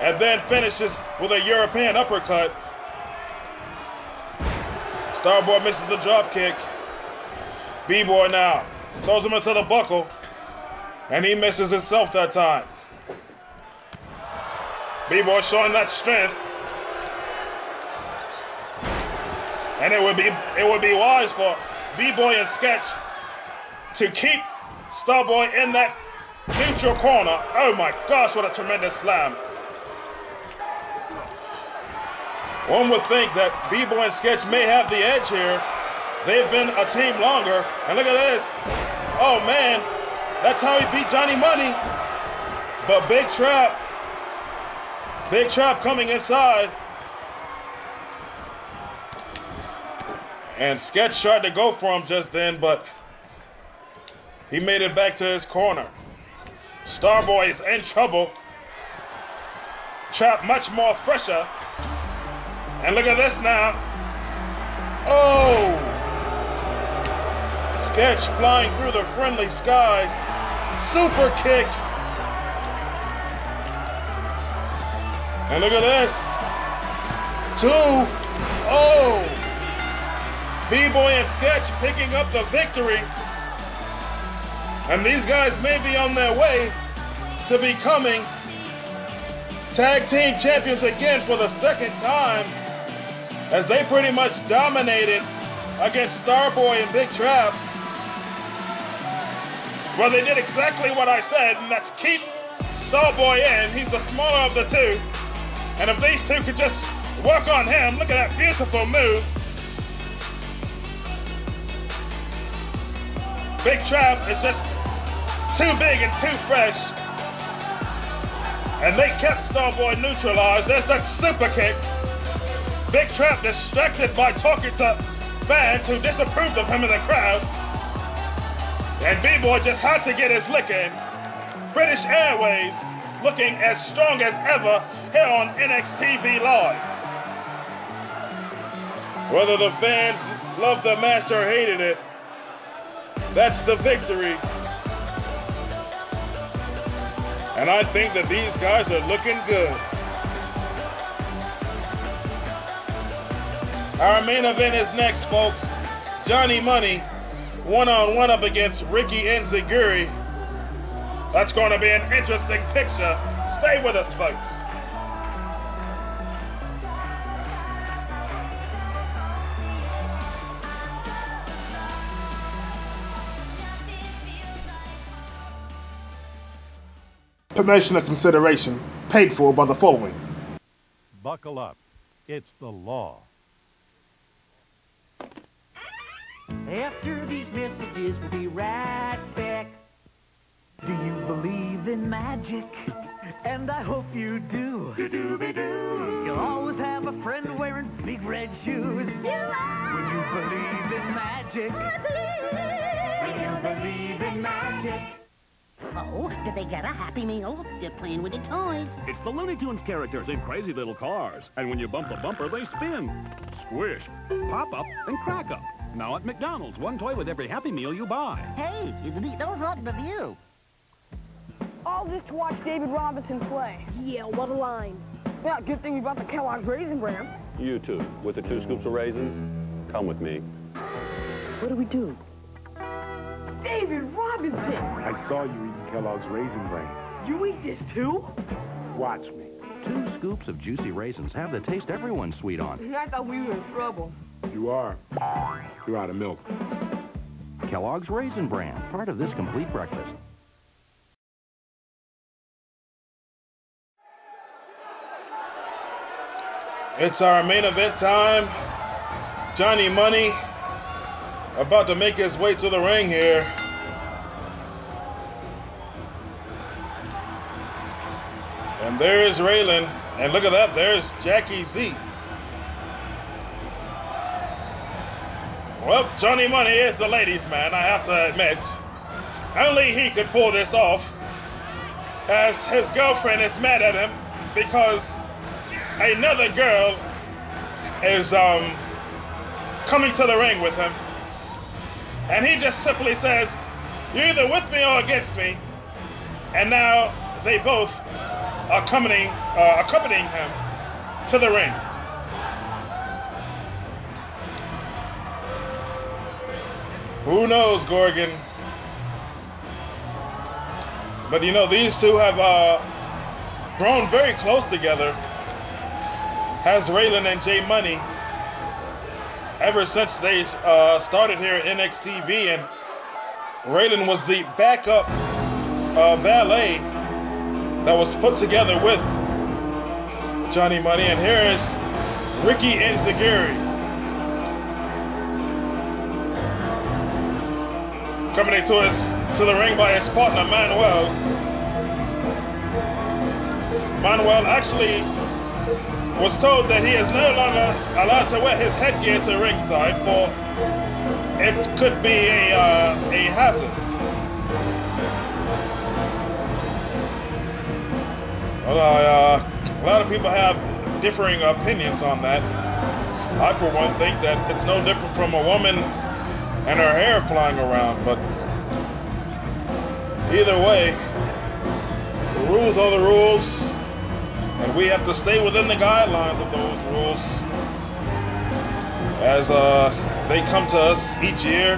and then finishes with a European uppercut. Starboy misses the drop kick. B-Boy now throws him into the buckle, and he misses himself that time. B-Boy showing that strength, and it would be wise for B-Boy and Sketch to keep Starboy in that neutral corner. Oh my gosh, what a tremendous slam. One would think that B-Boy and Sketch may have the edge here. They've been a team longer. And look at this. Oh man, that's how he beat Johnny Money. But Big Trap coming inside. And Sketch tried to go for him just then, but he made it back to his corner. Starboy is in trouble. Trap much more fresher. And look at this now. Oh! Sketch flying through the friendly skies. Super kick. And look at this. 2-0. B-Boy and Sketch picking up the victory. And these guys may be on their way to becoming tag team champions again for the second time, as they pretty much dominated against Starboy and Big Trap. Well, they did exactly what I said, and that's keep Starboy in. He's the smaller of the two. And if these two could just work on him, look at that beautiful move. Big Trap is just too big and too fresh. And they kept Starboy neutralized. There's that super kick. Big Trap distracted by talking to fans who disapproved of him in the crowd. And B-Boy just had to get his lick in. British Airways looking as strong as ever here on NXTV Live. Whether the fans loved the match or hated it, that's the victory. And I think that these guys are looking good. Our main event is next, folks. Johnny Money, one-on-one up against Ricky Enziguri. That's going to be an interesting picture. Stay with us, folks. Promotional consideration paid for by the following. Buckle up. It's the law. After these messages, we'll be right back. Do you believe in magic? And I hope you do. Do-do-be-do. You'll always have a friend wearing big red shoes. When you believe in magic. When you believe in magic. Oh, did they get a Happy Meal? They're playing with the toys. It's the Looney Tunes characters in crazy little cars. And when you bump a bumper, they spin, squish, pop up, and crack up. Now at McDonald's, one toy with every Happy Meal you buy. Hey, isn't he those rotten of you? All this to watch David Robinson play. Yeah, what a line. Yeah, good thing you brought the Kellogg's Raisin Bran. You two, with the 2 scoops of raisins, come with me. What do we do? David Robinson! I saw you eating Kellogg's Raisin Bran. You eat this too? Watch me. 2 scoops of juicy raisins have the taste everyone's sweet on. I thought we were in trouble. You are. You're out of milk. Kellogg's Raisin Bran, part of this complete breakfast. It's our main event time. Johnny Money about to make his way to the ring here. And there is Raylan. And look at that, there's Jackie Z. Well, Johnny Money is the ladies' man, I have to admit. Only he could pull this off, as his girlfriend is mad at him because another girl is coming to the ring with him. And he just simply says, "You're either with me or against me." And now they both are accompanying him to the ring. Who knows, Gorgon? But you know, these two have grown very close together. Has Raylan and J Money ever since they started here at NXTV, and Raylan was the backup valet that was put together with Johnny Money. And here is Ricky Enziguri coming to the ring by his partner Manuel. Manuel actually was told that he is no longer allowed to wear his headgear to ringside, for it could be a hazard. Well, a lot of people have differing opinions on that. I, for one, think that it's no different from a woman and her hair flying around. But either way, the rules are the rules, and we have to stay within the guidelines of those rules as they come to us each year,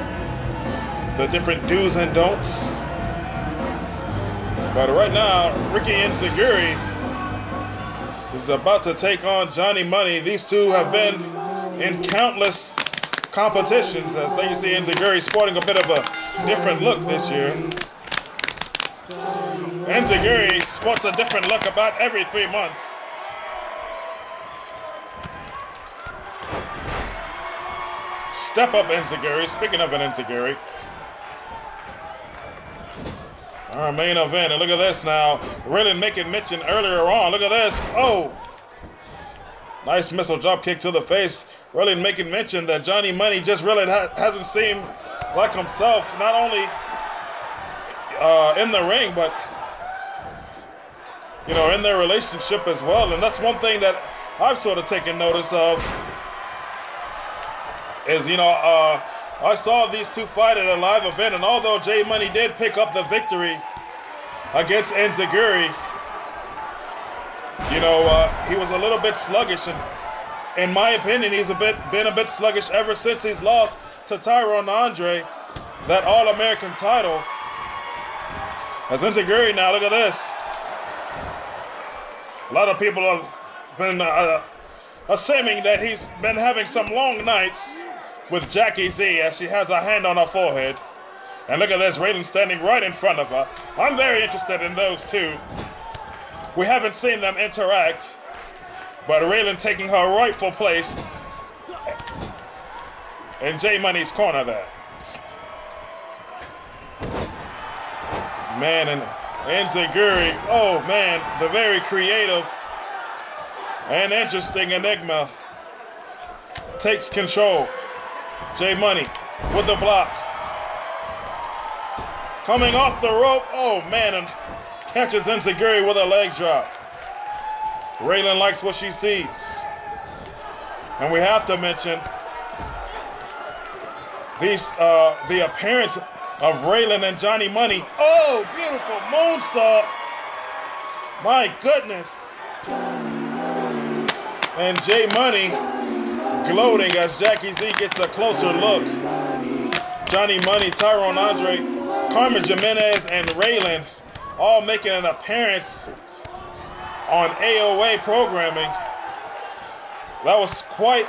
the different do's and don'ts. But right now, Ricky Enziguri is about to take on Johnny Money. These two have been in countless competitions, as they see Enziguri sporting a bit of a different look this year. Enziguri sports a different look about every 3 months. Step up Enziguri. Speaking of an Enziguri. Our main event, and look at this now. Really making mention earlier on. Look at this. Oh! Nice missile drop kick to the face. Really making mention that Johnny Money just really hasn't seemed like himself, not only in the ring, but in their relationship as well. And that's one thing that I've sort of taken notice of is, I saw these two fight at a live event, and although J Money did pick up the victory against Enziguri, he was a little bit sluggish, and in my opinion, he's been a bit sluggish ever since he's lost to Tyrone Andre, that All-American title. As Enziguri now, look at this. A lot of people have been assuming that he's been having some long nights with Jackie Z, as she has a hand on her forehead. And look at this, Raylan standing right in front of her. I'm very interested in those two. We haven't seen them interact, but Raylan taking her rightful place in J Money's corner there. Man, and Enziguri, oh man, the very creative and interesting Enigma takes control. J Money with the block. Coming off the rope, oh man, and catches Enziguri with a leg drop. Raylan likes what she sees. And we have to mention the appearance of Raylan and Johnny Money. Oh, beautiful moonsault. My goodness. And J Money gloating as Jackie Z gets a closer look. Johnny Money, Tyrone Andre, Carmen Jimenez, and Raylan all making an appearance on AOA programming. That was quite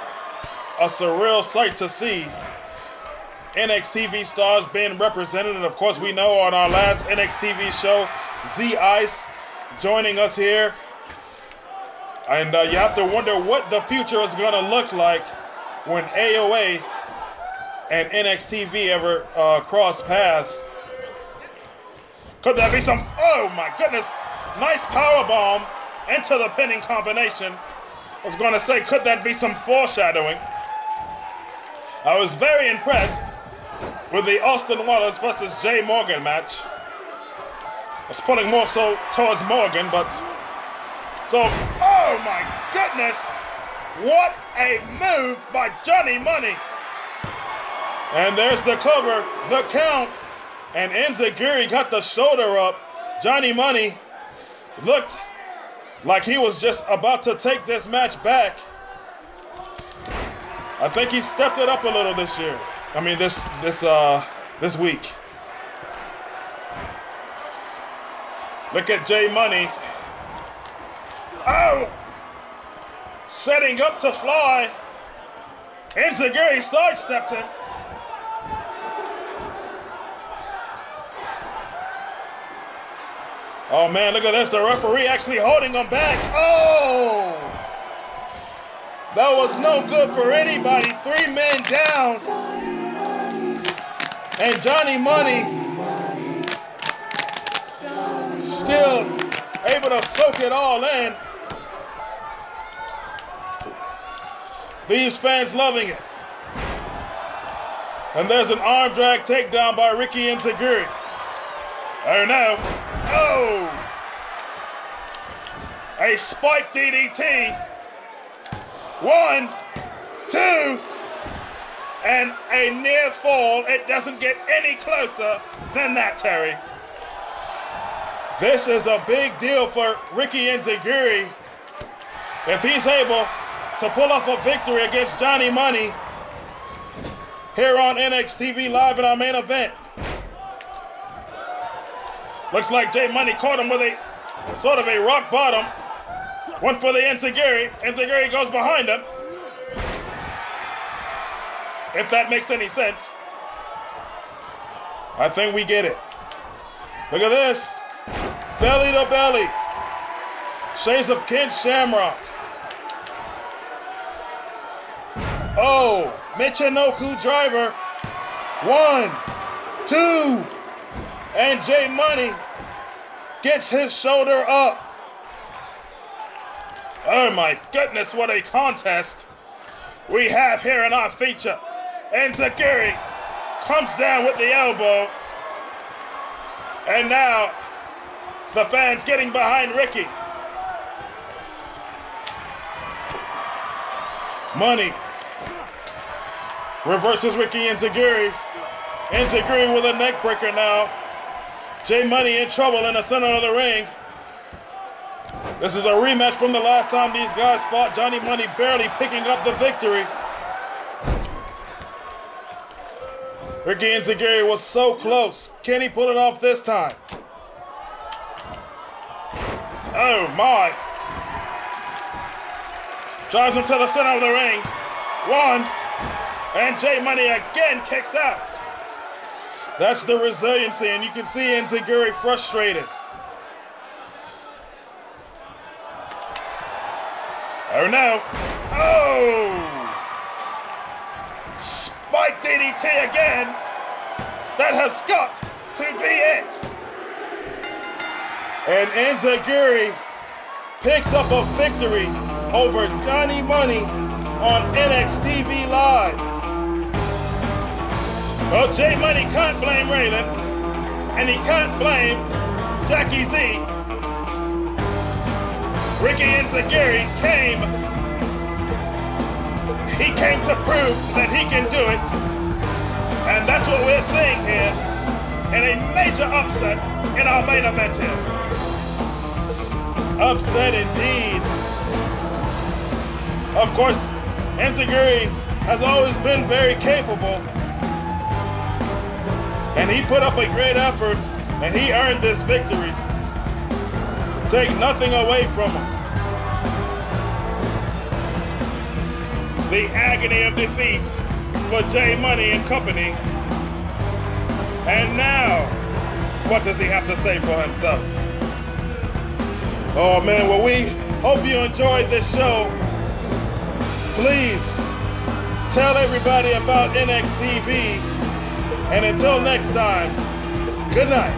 a surreal sight to see. NXTV stars being represented, and of course we know on our last NXTV show, Z Ice joining us here. And you have to wonder what the future is going to look like when AOA and NXTV ever cross paths. Could there be some, oh my goodness, nice powerbomb into the pinning combination. I was going to say, could that be some foreshadowing? I was very impressed with the Austin Wallace versus Jay Morgan match. I was pulling more so towards Morgan, but so, oh my goodness, what a move by Johnny Money. And there's the cover, the count, and Enziguri got the shoulder up. Johnny Money looked like he was just about to take this match back. I think he stepped it up a little this year. I mean, this week. Look at J Money. Oh! Setting up to fly. Enziguri sidestepped him. Oh man, look at this. The referee actually holding him back. Oh! That was no good for anybody. 3 men down. And Johnny Money still able to soak it all in. These fans loving it. And there's an arm drag takedown by Ricky Enziguri. Oh no. Oh! A spike DDT. 1, 2, and a near fall. It doesn't get any closer than that, Terry. This is a big deal for Ricky Enziguri. If he's able to pull off a victory against Johnny Money here on NXTV Live in our main event. Looks like Jay Money caught him with a sort of a rock bottom. One for the Enziguri. Enziguri goes behind him. If that makes any sense. I think we get it. Look at this. Belly to belly. Shades of Ken Shamrock. Oh, Michinoku driver. 1, 2. And Jay Money gets his shoulder up. Oh my goodness, what a contest we have here in our feature. Enziguri comes down with the elbow. And now the fans getting behind Ricky. Money reverses Ricky Enziguri. Enziguri with a neck breaker now. Jay Money in trouble in the center of the ring. This is a rematch from the last time these guys fought. Johnny Money barely picking up the victory. Ricky Enziguri was so close. Can he pull it off this time? Oh my. Drives him to the center of the ring. 1. And Jay Money again kicks out. That's the resiliency, and you can see Enziguri frustrated. Oh no. Oh! Spike DDT again. That has got to be it. And Enziguri picks up a victory over Johnny Money on NXTV Live. Well, Jay Money can't blame Raylan, and he can't blame Jackie Z. Ricky Enziguri came to prove that he can do it, and that's what we're seeing here in a major upset in our main event here. Upset indeed. Of course, Enziguri has always been very capable, and he put up a great effort, and he earned this victory. Take nothing away from him. The agony of defeat for Jay Money and company. And now, what does he have to say for himself? Oh man, well, we hope you enjoyed this show. Please tell everybody about NXTV. And until next time, good night.